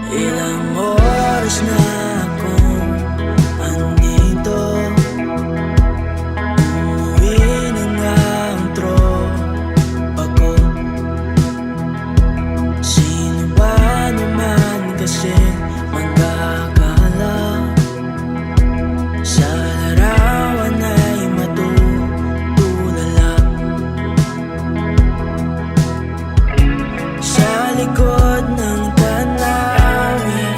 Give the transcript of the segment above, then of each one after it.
Ilang oras na akong andito, umuwi na nga ang tropa ko. Sino ba naman kasi magkakala sa larawan ay matutulala? Sa likod ng tanawin,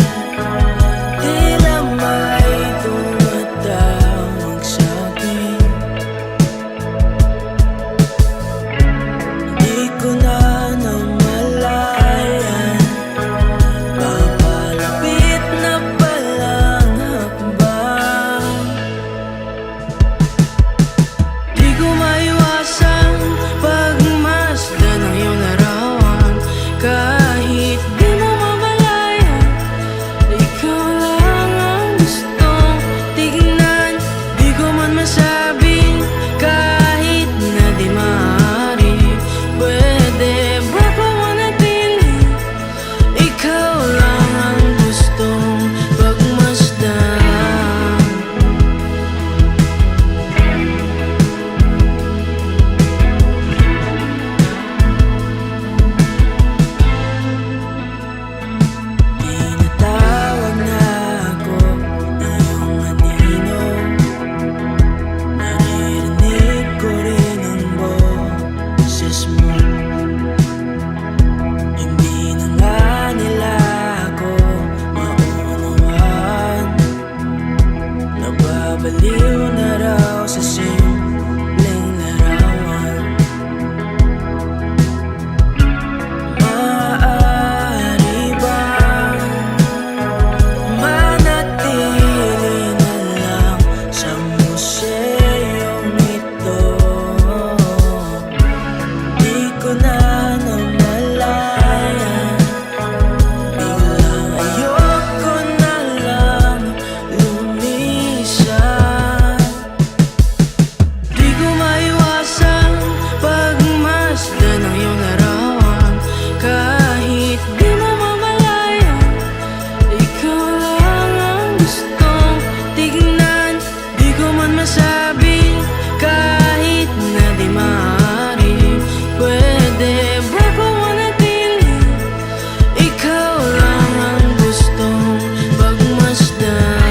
tila may tumatawag sa'kin. Di ko na namalayan, papalapit na palang hakbang. Di ko maiwasang pagmasdan ng iyong larawan. Kahit di mo mamalayan, ikaw lang ang gustong tignan. Di ko man masabi, kahit na di maaari, pwede ba ko manatili? Ikaw lang ang gustong pagmasdan. Tinatawag na ako ng iyong anino, naririnig ko rin ang boses mo. Hindi na nga nila ako maunawaan, nababaliw na raw sa simpleng larawan. Maaari bang manatili na lang sa museyong ito? Di ko na namalayan, biglang ayoko na lang lumisan. Di ko maiwasang pagmasdan ng iyong larawan. Kahit di mo mamalayan, ikaw lang ang gustong tignan. Di ko man masabi, kahit na di maaari, pwede ba ko manatili? Ikaw lang ang gustong pagmasdan.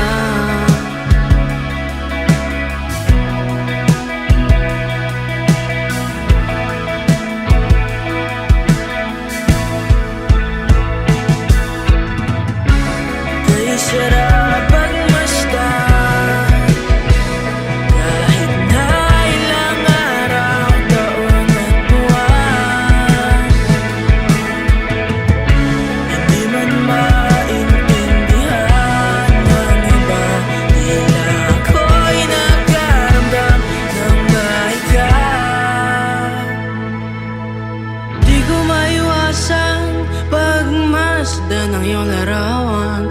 Kay sarap pagmasdan, kahit na ilang araw, taon at buwan. Hindi man maintindihan ng iba, tila ako'y nagkaramdam ng mahika. Di ko maiwasang pagmasdan ng iyong larawan.